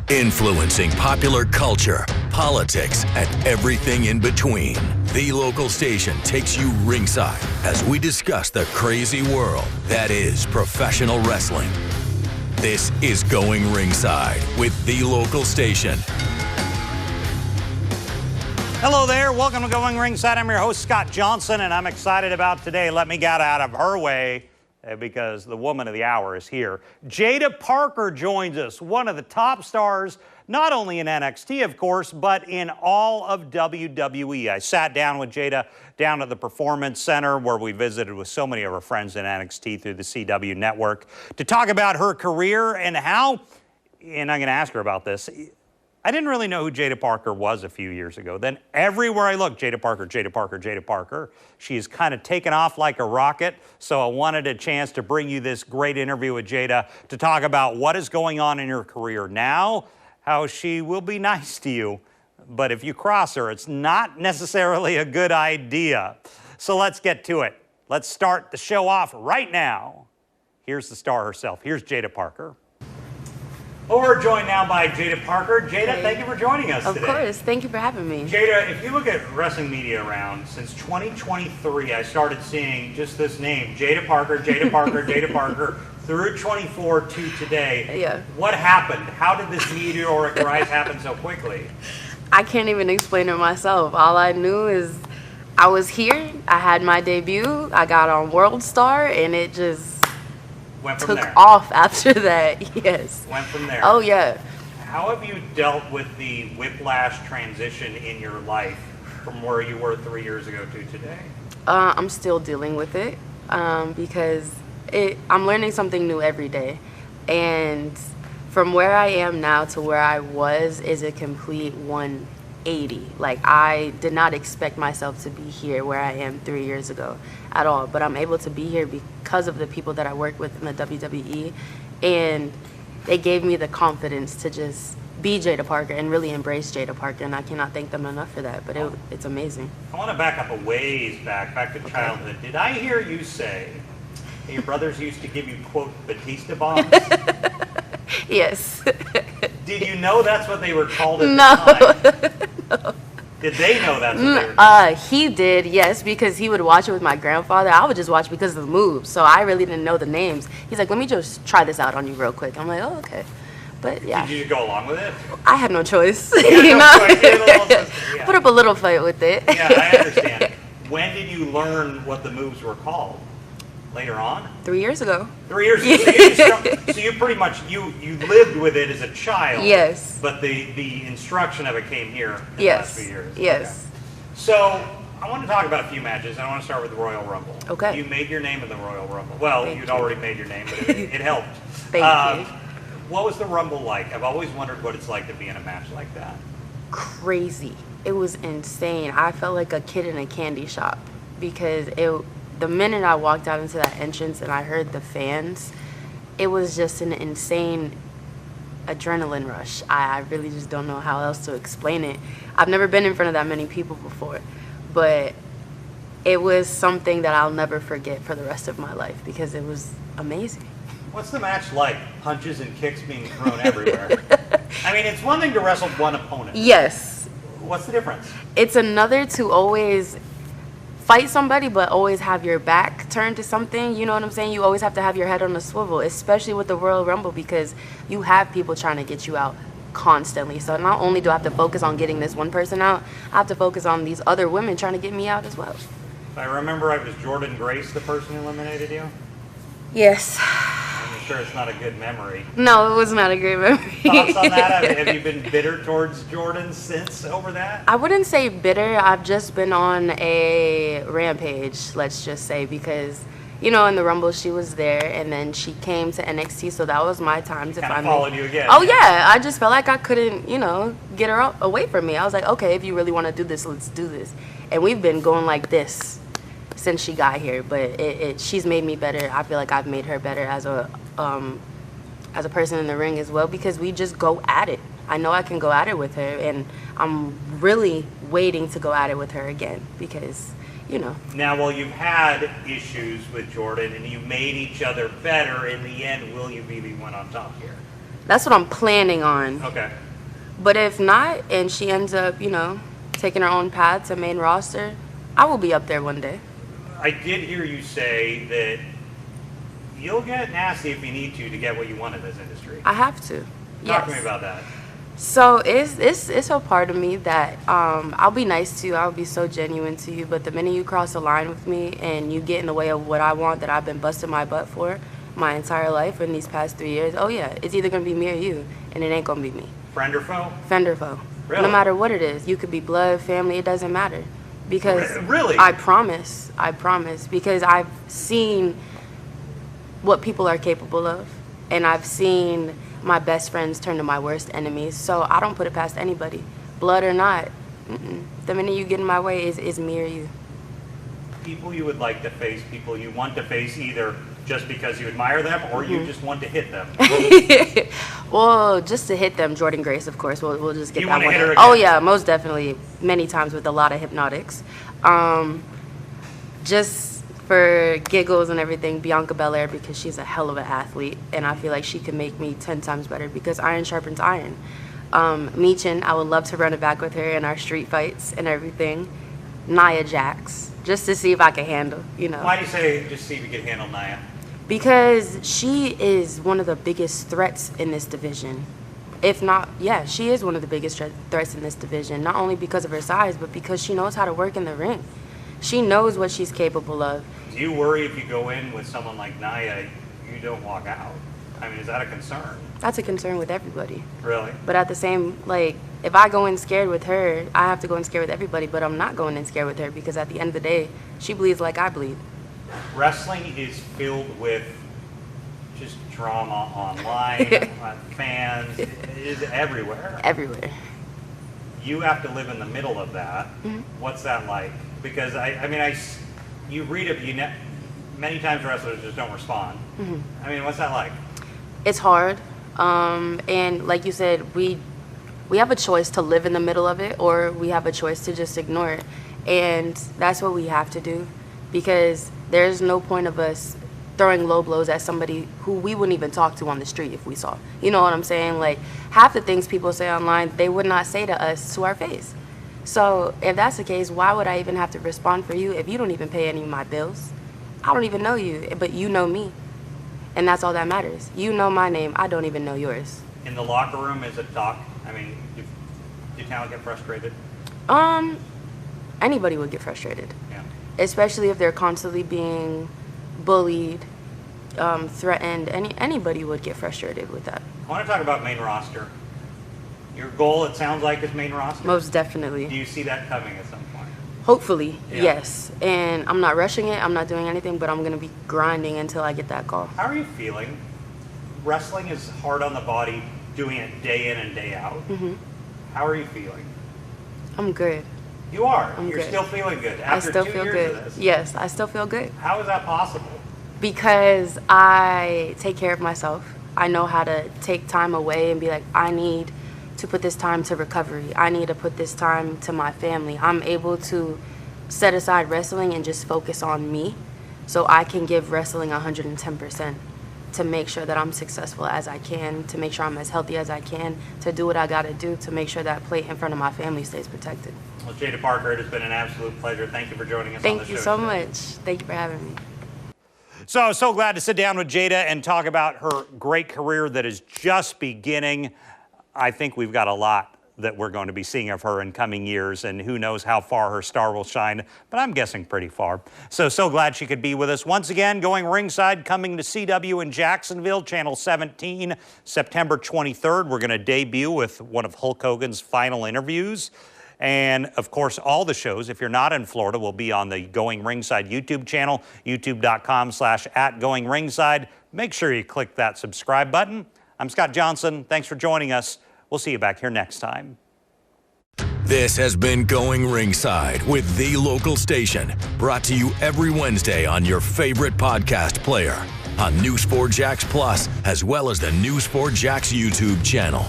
Influencing popular culture, politics, and everything in between. The local station takes you ringside as we discuss the crazy world that is professional wrestling. This is Going Ringside with The Local Station. Hello there. Welcome to Going Ringside. I'm your host, Scott Johnson, and I'm excited about today. Let me get out of her way because the woman of the hour is here. Jaida Parker joins us, one of the top stars, not only in NXT, of course, but in all of WWE. I sat down with Jaida down at the Performance Center where we visited with so many of her friends in NXT through the CW network to talk about her career and how, and I'm going to ask her about this, I didn't really know who Jaida Parker was a few years ago. Then everywhere I look, Jaida Parker, Jaida Parker, Jaida Parker. She's kind of taken off like a rocket, so I wanted a chance to bring you this great interview with Jaida to talk about what is going on in her career now, how she will be nice to you, but if you cross her, it's not necessarily a good idea. So let's get to it. Let's start the show off right now. Here's the star herself. Here's Jaida Parker. Well, we're joined now by Jaida Parker. Jaida, thank you for joining us today. Of course. Thank you for having me. Jaida, if you look at wrestling media around, since 2023, I started seeing just this name, Jaida Parker, Jaida Parker, Jaida Parker, through 24 to today. Yeah. What happened? How did this meteoric rise happen so quickly? I can't even explain it myself. All I knew is I was here, I had my debut, I got on World Star, and it just took off after that. Yes. Went from there. Oh, yeah. How have you dealt with the whiplash transition in your life from where you were 3 years ago to today? I'm still dealing with it because I'm learning something new every day. And from where I am now to where I was is a complete 180. Like, I did not expect myself to be here where I am 3 years ago at all. But I'm able to be here because of the people that I work with in the WWE. And they gave me the confidence to just be Jaida Parker and really embrace Jaida Parker. And I cannot thank them enough for that. But it's amazing. I want to back up a ways back to childhood. Did I hear you say that your brothers used to give you, quote, Batista bombs? Yes. Did you know that's what they were called at the time? No. Did they know that's what they were called? He did, yes, because he would watch it with my grandfather. I would just watch because of the moves, so I really didn't know the names. He's like, let me just try this out on you real quick. I'm like, oh, okay. But yeah. Did you go along with it? I had no choice. You know? Put up a little fight with it. Yeah, I understand. When did you learn what the moves were called? Later on? 3 years ago. 3 years ago. So you pretty much, you lived with it as a child. Yes. But the instruction of it came here in the last few years. Yes. Okay. So I want to talk about a few matches. I want to start with the Royal Rumble. Okay. You made your name in the Royal Rumble. Well, you'd already made your name, but it helped. Thank you. What was the Rumble like? I've always wondered what it's like to be in a match like that. Crazy. It was insane. I felt like a kid in a candy shop because the minute I walked out into that entrance and I heard the fans, it was just an insane adrenaline rush. I really just don't know how else to explain it. I've never been in front of that many people before, but it was something that I'll never forget for the rest of my life because it was amazing. What's the match like? Punches and kicks being thrown everywhere. I mean, it's one thing to wrestle one opponent. Yes. What's the difference? It's another to always fight somebody but always have your back turned to something, you know what I'm saying? You always have to have your head on a swivel, especially with the Royal Rumble because you have people trying to get you out constantly. So not only do I have to focus on getting this one person out, I have to focus on these other women trying to get me out as well. If I remember right, was Jordan Grace the person who eliminated you? Yes. I'm sure it's not a good memory. No, it was not a great memory. Thoughts on that? Have you been bitter towards Jordan since over that? I wouldn't say bitter. I've just been on a rampage, let's just say, because, you know, in the Rumble she was there and then she came to NXT, so that was my time to finally followed you again. Oh yeah, I just felt like I couldn't, you know, get her away from me. I was like, okay, if you really want to do this, let's do this. And we've been going like this since she got here, but she's made me better. I feel like I've made her better as a person in the ring as well because we just go at it. I know I can go at it with her, and I'm really waiting to go at it with her again because, you know. Now, while you've had issues with Jordan and you made each other better, in the end, will you be the one on top here? That's what I'm planning on. Okay. But if not, and she ends up, taking her own path to main roster, I will be up there one day. I did hear you say that you'll get nasty if you need to get what you want in this industry. I have to. Talk to me about that. So it's a part of me that I'll be nice to you, I'll be so genuine to you, but the minute you cross the line with me and you get in the way of what I want that I've been busting my butt for my entire life in these past 3 years, oh yeah, it's either gonna be me or you, and it ain't gonna be me. Friend or foe? Friend or foe. Really? No matter what it is. You could be blood, family, it doesn't matter. Because really? I promise, because I've seen what people are capable of, and I've seen my best friends turn to my worst enemies, so I don't put it past anybody, blood or not. The minute you get in my way is me or you. People you would like to face, people you want to face either just because you admire them or you just want to hit them. Well, just to hit them, Jordan Grace, of course. We'll just get you that want one. To hit her again? Oh yeah, most definitely. Many times with a lot of hypnotics. Just for giggles and everything, Bianca Belair, because she's a hell of an athlete, and I feel like she could make me 10 times better because iron sharpens iron. Meechin, I would love to run it back with her in our street fights and everything. Nia Jax, just to see if I can handle, Why do you say just see if you can handle Nia? Because she is one of the biggest threats in this division. If not, yeah, she is one of the biggest threats in this division, not only because of her size, but because she knows how to work in the ring. She knows what she's capable of. Do you worry if you go in with someone like Nia, you don't walk out? I mean, is that a concern? That's a concern with everybody. Really? But at the same, if I go in scared with her, I have to go in scared with everybody, but I'm not going in scared with her because at the end of the day, she bleeds like I bleed. Wrestling is filled with just drama online, fans, it is everywhere. Everywhere. You have to live in the middle of that. Mm-hmm. What's that like? Because you read it, many times wrestlers just don't respond. Mm-hmm. I mean, what's that like? It's hard, and like you said, we have a choice to live in the middle of it, or we have a choice to just ignore it, and that's what we have to do, because there's no point of us throwing low blows at somebody who we wouldn't even talk to on the street if we saw. You know what I'm saying? Like, half the things people say online, they would not say to us to our face. So if that's the case, why would I even have to respond for you if you don't even pay any of my bills? I don't even know you, but you know me. And that's all that matters. You know my name. I don't even know yours. In the locker room, is it talk? I mean, do talent get frustrated? Anybody would get frustrated. Yeah. Especially if they're constantly being bullied, threatened. Anybody would get frustrated with that. I want to talk about main roster. Your goal, it sounds like, is main roster? Most definitely. Do you see that coming at some point? Hopefully, Yeah. yes. And I'm not rushing it. I'm not doing anything, but I'm going to be grinding until I get that call. How are you feeling? Wrestling is hard on the body, doing it day in and day out. Mm-hmm. How are you feeling? I'm good. You are. You're good. still feeling good I after still 2 feel years good. of this. Yes, I still feel good. How is that possible? Because I take care of myself. I know how to take time away and be like, I need to put this time to recovery. I need to put this time to my family. I'm able to set aside wrestling and just focus on me so I can give wrestling 110% to make sure that I'm successful as I can, to make sure I'm as healthy as I can, to do what I got to do to make sure that plate in front of my family stays protected. Well, Jaida Parker, it has been an absolute pleasure. Thank you for joining us on the show. Thank you so today. much. Thank you for having me. So glad to sit down with Jaida and talk about her great career that is just beginning. I think we've got a lot that we're going to be seeing of her in coming years, and who knows how far her star will shine, but I'm guessing pretty far. So glad she could be with us. Once again, Going Ringside, coming to CW in Jacksonville, Channel 17, September 23rd. We're going to debut with one of Hulk Hogan's final interviews. And, of course, all the shows, if you're not in Florida, will be on the Going Ringside YouTube channel, youtube.com/@GoingRingside. Make sure you click that subscribe button. I'm Scott Johnson. Thanks for joining us. We'll see you back here next time. This has been Going Ringside with The Local Station, brought to you every Wednesday on your favorite podcast player, on News 4 Jax Plus, as well as the News 4 Jax YouTube channel.